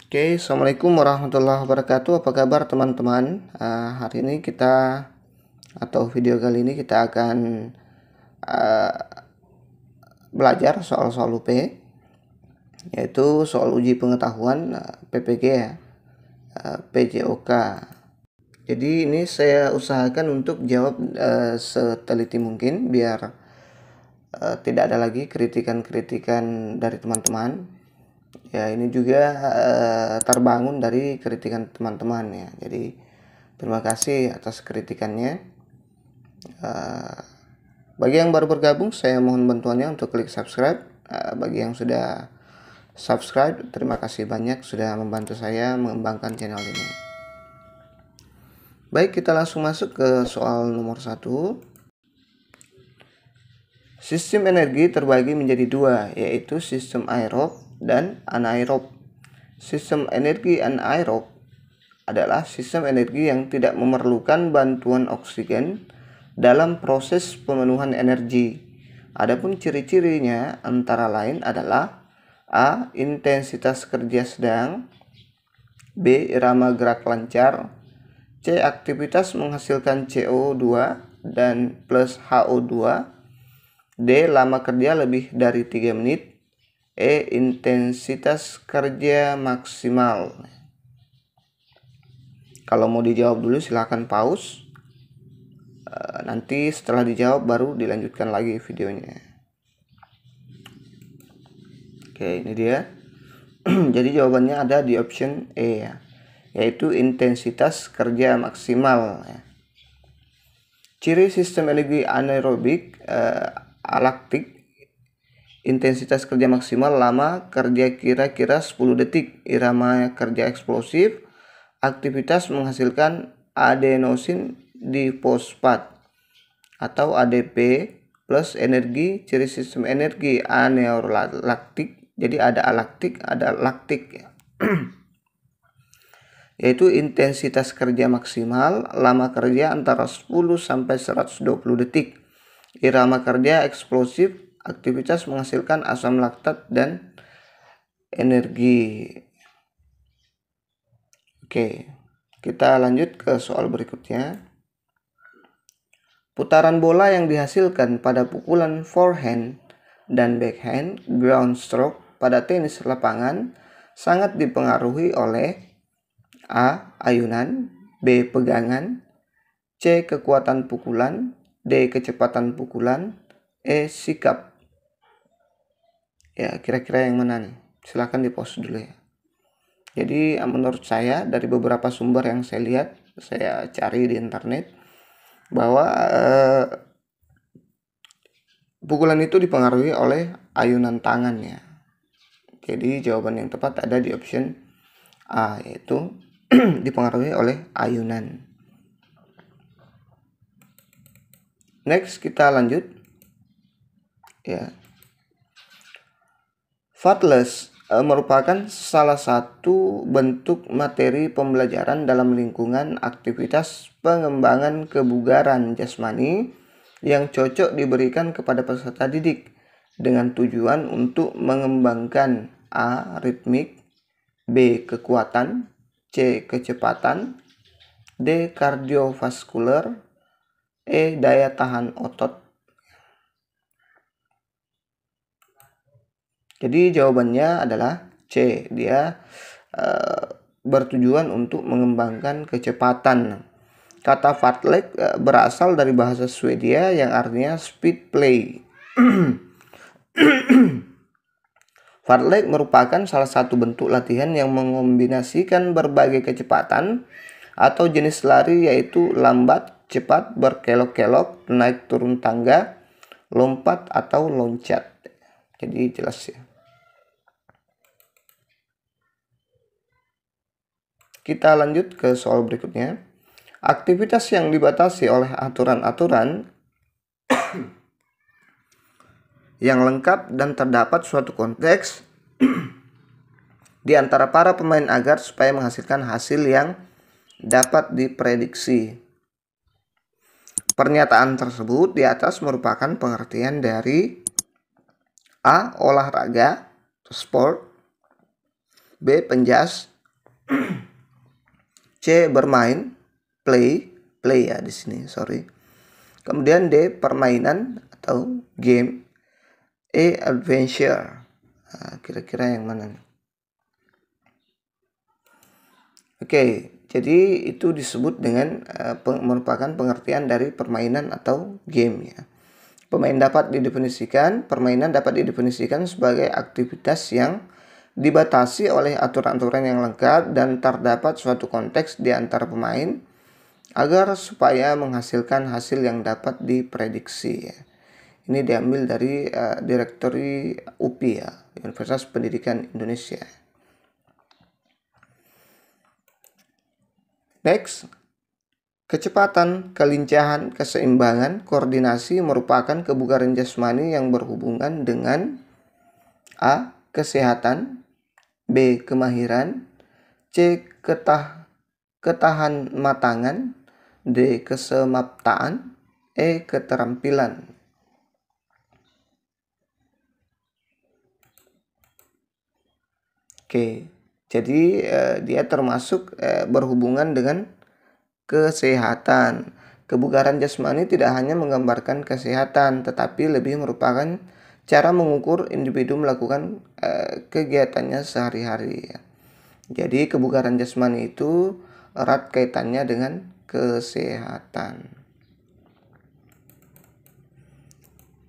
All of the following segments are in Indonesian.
Oke, Assalamualaikum warahmatullahi wabarakatuh. Apa kabar teman-teman? Hari ini atau video kali ini kita akan belajar soal-soal UP, yaitu soal uji pengetahuan PPG ya, PJOK. Jadi ini saya usahakan untuk jawab seteliti mungkin biar tidak ada lagi kritikan-kritikan dari teman-teman. Ya, ini juga terbangun dari kritikan teman-teman ya. Jadi terima kasih atas kritikannya. Bagi yang baru bergabung, saya mohon bantuannya untuk klik subscribe. Bagi yang sudah subscribe, terima kasih banyak sudah membantu saya mengembangkan channel ini. Baik, kita langsung masuk ke soal nomor 1. Sistem energi terbagi menjadi dua, yaitu sistem aerob dan anaerob. Sistem energi anaerob adalah sistem energi yang tidak memerlukan bantuan oksigen dalam proses pemenuhan energi. Adapun ciri-cirinya antara lain adalah A. Intensitas kerja sedang, B. Irama gerak lancar, C. Aktivitas menghasilkan CO2 dan plus HO2, D. Lama kerja lebih dari 3 menit, E. Intensitas kerja maksimal. Kalau mau dijawab dulu silahkan pause. Nanti setelah dijawab baru dilanjutkan lagi videonya. Oke, ini dia. Jadi jawabannya ada di option E ya, yaitu intensitas kerja maksimal ya. Ciri sistem energi anaerobik alaktik, intensitas kerja maksimal, lama kerja kira-kira 10 detik, irama kerja eksplosif, aktivitas menghasilkan adenosin difosfat atau ADP, plus energi. Ciri sistem energi aneolaktik, jadi ada alaktik, ada laktik yaitu intensitas kerja maksimal, lama kerja antara 10 sampai 120 detik, irama kerja eksplosif, aktivitas menghasilkan asam laktat dan energi. Oke, kita lanjut ke soal berikutnya. Putaran bola yang dihasilkan pada pukulan forehand dan backhand ground stroke pada tenis lapangan sangat dipengaruhi oleh A. Ayunan, B. Pegangan, C. Kekuatan pukulan, D. Kecepatan pukulan, E. Sikap. Ya, kira-kira yang mana nih? Silahkan di pause dulu ya. Jadi menurut saya dari beberapa sumber yang saya lihat, saya cari di internet, bahwa pukulan itu dipengaruhi oleh ayunan tangannya. Jadi jawaban yang tepat ada di option A, yaitu dipengaruhi oleh ayunan. Next, kita lanjut ya. Fatles merupakan salah satu bentuk materi pembelajaran dalam lingkungan aktivitas pengembangan kebugaran jasmani yang cocok diberikan kepada peserta didik dengan tujuan untuk mengembangkan A. ritmik, B. kekuatan, C. kecepatan, D. kardiovaskuler, E. daya tahan otot. Jadi jawabannya adalah C. Dia bertujuan untuk mengembangkan kecepatan. Kata fartlek berasal dari bahasa Swedia yang artinya speed play. Fartlek merupakan salah satu bentuk latihan yang mengombinasikan berbagai kecepatan atau jenis lari, yaitu lambat, cepat, berkelok-kelok, naik turun tangga, lompat atau loncat. Jadi jelas ya. Kita lanjut ke soal berikutnya. Aktivitas yang dibatasi oleh aturan-aturan yang lengkap dan terdapat suatu konteks di antara para pemain agar supaya menghasilkan hasil yang dapat diprediksi. Pernyataan tersebut di atas merupakan pengertian dari A. olahraga, sport, B. penjas, C. Bermain, play ya di sini, sorry. Kemudian D. Permainan atau game. E. Adventure. Nah, kira-kira yang mana nih? Oke, jadi itu disebut dengan merupakan pengertian dari permainan atau game ya. Permainan dapat didefinisikan sebagai aktivitas yang dibatasi oleh aturan-aturan yang lengkap dan terdapat suatu konteks di antara pemain agar supaya menghasilkan hasil yang dapat diprediksi ya. Ini diambil dari Direktori UPI ya, Universitas Pendidikan Indonesia. Next, kecepatan, kelincahan, keseimbangan, koordinasi merupakan kebugaran jasmani yang berhubungan dengan A. Kesehatan, B. Kemahiran, C. Ketahan matangan, D. Kesemaptaan, E. Keterampilan. Oke, jadi dia termasuk berhubungan dengan kesehatan. Kebugaran jasmani tidak hanya menggambarkan kesehatan, tetapi lebih merupakan cara mengukur individu melakukan kegiatannya sehari-hari. Jadi kebugaran jasmani itu erat kaitannya dengan kesehatan.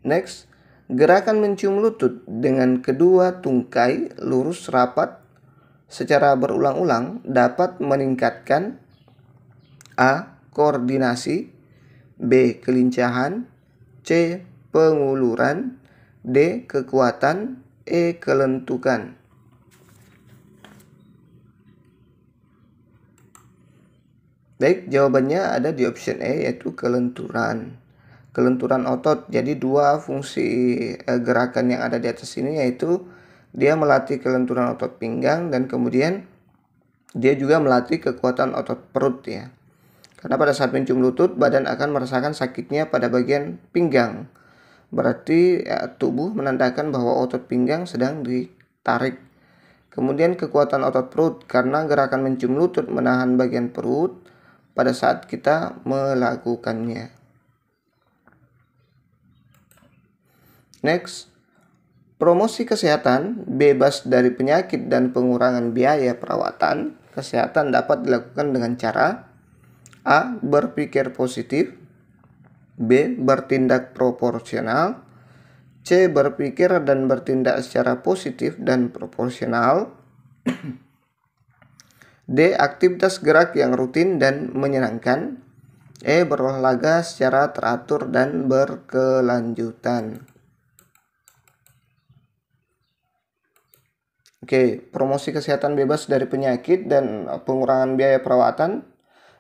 Next, gerakan mencium lutut dengan kedua tungkai lurus rapat secara berulang-ulang dapat meningkatkan A. Koordinasi, B. Kelincahan, C. Penguluran, D. Kekuatan, E. Kelentukan. Baik, jawabannya ada di option E, yaitu kelenturan. Kelenturan otot. Jadi dua fungsi gerakan yang ada di atas ini yaitu dia melatih kelenturan otot pinggang dan kemudian dia juga melatih kekuatan otot perut ya. Karena pada saat mencium lutut, badan akan merasakan sakitnya pada bagian pinggang. Berarti tubuh menandakan bahwa otot pinggang sedang ditarik. Kemudian kekuatan otot perut, karena gerakan mencium lutut menahan bagian perut pada saat kita melakukannya. Next, promosi kesehatan, bebas dari penyakit dan pengurangan biaya perawatan kesehatan dapat dilakukan dengan cara A. Berpikir positif, B. Bertindak proporsional, C. Berpikir dan bertindak secara positif dan proporsional, D. Aktivitas gerak yang rutin dan menyenangkan, E. Berolahraga secara teratur dan berkelanjutan. Oke, promosi kesehatan bebas dari penyakit dan pengurangan biaya perawatan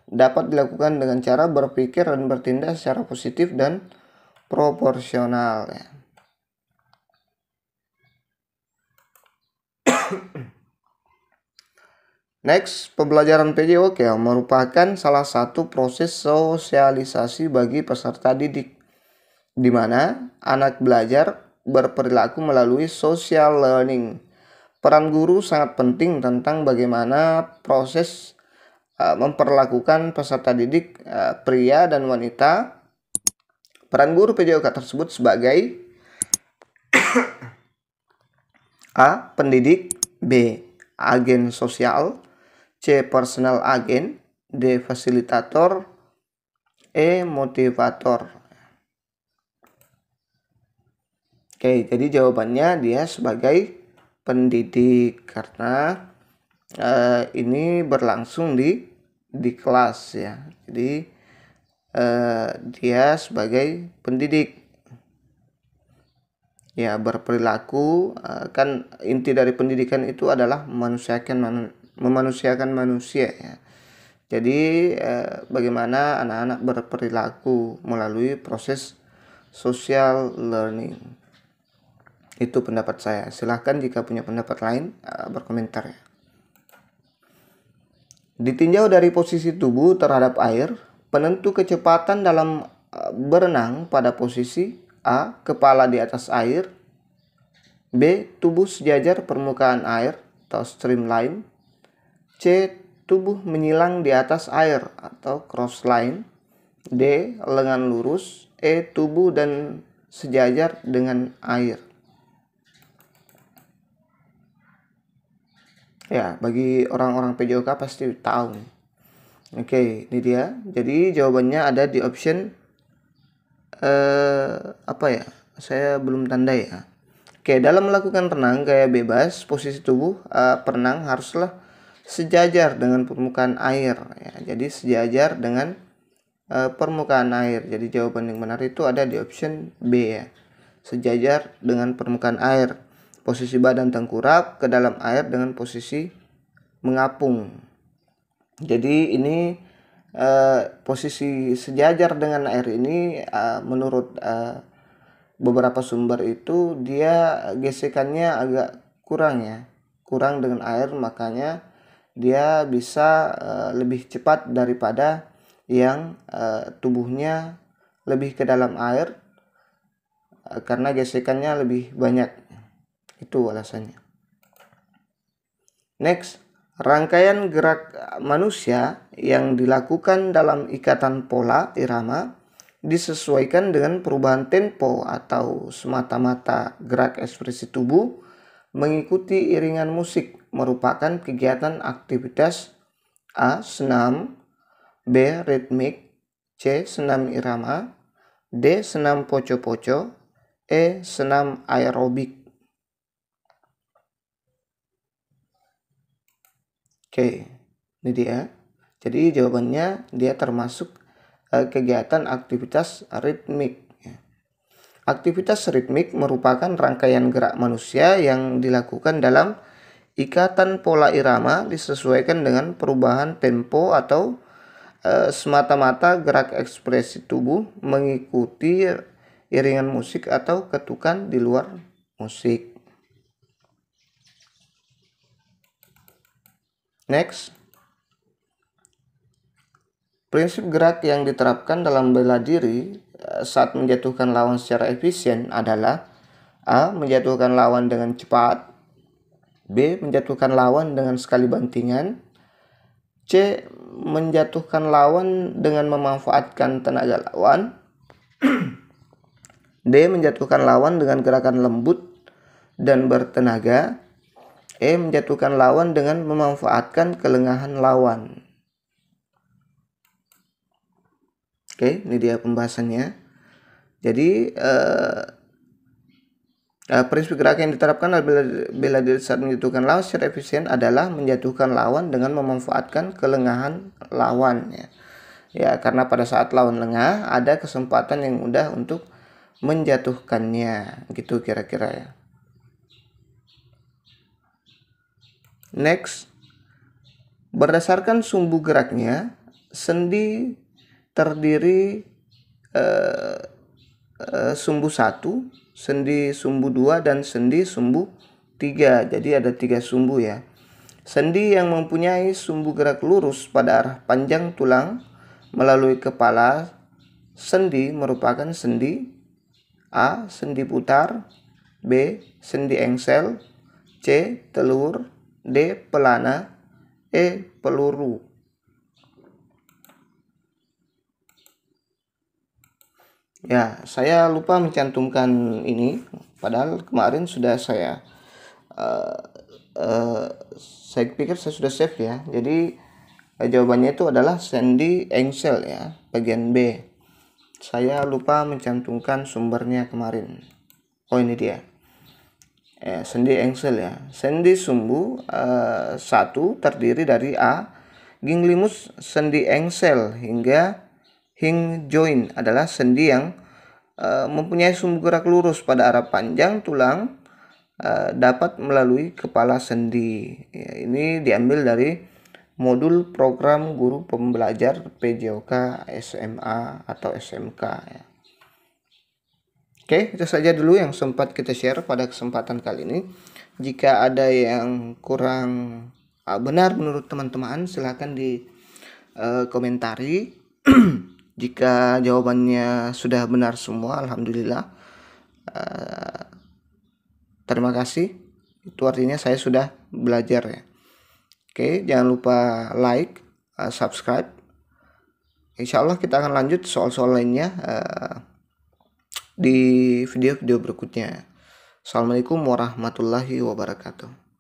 dapat dilakukan dengan cara berpikir dan bertindak secara positif dan proporsional ya. Next, pembelajaran PJOK merupakan salah satu proses sosialisasi bagi peserta didik, di mana anak belajar berperilaku melalui social learning. Peran guru sangat penting tentang bagaimana proses memperlakukan peserta didik pria dan wanita. Peran guru PJOK tersebut sebagai A. Pendidik, B. Agen sosial, C. Personal agen, D. Fasilitator, E. Motivator. Oke, jadi jawabannya dia sebagai pendidik karena ini berlangsung di kelas ya. Jadi dia sebagai pendidik ya, berperilaku kan inti dari pendidikan itu adalah memanusiakan manusia ya. Jadi bagaimana anak-anak berperilaku melalui proses social learning. Itu pendapat saya. Silahkan jika punya pendapat lain berkomentar ya. Ditinjau dari posisi tubuh terhadap air, penentu kecepatan dalam berenang pada posisi A. Kepala di atas air, B. Tubuh sejajar permukaan air atau streamline, C. Tubuh menyilang di atas air atau cross line. D. Lengan lurus. E. Tubuh dan sejajar dengan air. Ya, bagi orang-orang PJOK pasti tahu. Oke, ini dia. Jadi jawabannya ada di option apa ya? Saya belum tanda ya. Oke, dalam melakukan renang gaya bebas, posisi tubuh perenang haruslah sejajar dengan permukaan air ya. Jadi sejajar dengan permukaan air. Jadi jawaban yang benar itu ada di option B ya. Sejajar dengan permukaan air. Posisi badan tengkurap ke dalam air dengan posisi mengapung. Jadi ini posisi sejajar dengan air ini menurut beberapa sumber itu dia gesekannya agak kurang ya, kurang dengan air, makanya dia bisa lebih cepat daripada yang tubuhnya lebih ke dalam air karena gesekannya lebih banyak. Itu alasannya. Next, rangkaian gerak manusia yang dilakukan dalam ikatan pola irama disesuaikan dengan perubahan tempo atau semata-mata gerak ekspresi tubuh mengikuti iringan musik merupakan kegiatan aktivitas A. Senam, B. Ritmik, C. Senam irama, D. Senam poco-poco, E. Senam aerobik. Oke, ini dia. Jadi jawabannya dia termasuk kegiatan aktivitas ritmik. Aktivitas ritmik merupakan rangkaian gerak manusia yang dilakukan dalam ikatan pola irama disesuaikan dengan perubahan tempo atau semata-mata gerak ekspresi tubuh mengikuti iringan musik atau ketukan di luar musik. Next, prinsip gerak yang diterapkan dalam bela diri saat menjatuhkan lawan secara efisien adalah A. Menjatuhkan lawan dengan cepat, B. Menjatuhkan lawan dengan sekali bantingan, C. Menjatuhkan lawan dengan memanfaatkan tenaga lawan, D. Menjatuhkan lawan dengan gerakan lembut dan bertenaga, E. Menjatuhkan lawan dengan memanfaatkan kelengahan lawan. Oke, ini dia pembahasannya. Jadi prinsip gerak yang diterapkan dalam bela diri saat menjatuhkan lawan secara efisien adalah menjatuhkan lawan dengan memanfaatkan kelengahan lawan ya. Ya, karena pada saat lawan lengah ada kesempatan yang mudah untuk menjatuhkannya, gitu kira-kira ya. Next, berdasarkan sumbu geraknya, sendi terdiri sumbu 1, sendi sumbu 2, dan sendi sumbu 3. Jadi ada 3 sumbu ya. Sendi yang mempunyai sumbu gerak lurus pada arah panjang tulang melalui kepala sendi merupakan sendi A. Sendi putar, B. Sendi engsel, C. telur, D. pelana, E. peluru. Ya, saya lupa mencantumkan ini, padahal kemarin sudah saya pikir saya sudah save ya. Jadi jawabannya itu adalah sendi engsel ya, bagian B. Saya lupa mencantumkan sumbernya kemarin. Oh, ini dia. Sendi engsel ya. Sendi sumbu 1 terdiri dari A. Ginglimus sendi engsel hingga hing joint adalah sendi yang mempunyai sumbu gerak lurus pada arah panjang tulang dapat melalui kepala sendi. Ya, ini diambil dari modul program guru pembelajar PJOK SMA atau SMK ya. Oke, itu saja dulu yang sempat kita share pada kesempatan kali ini. Jika ada yang kurang benar menurut teman-teman, silahkan di komentari. Jika jawabannya sudah benar semua, alhamdulillah. Terima kasih. Itu artinya saya sudah belajar ya. Oke, jangan lupa like, subscribe. Insya Allah kita akan lanjut soal-soal lainnya di video-video berikutnya. Assalamualaikum warahmatullahi wabarakatuh.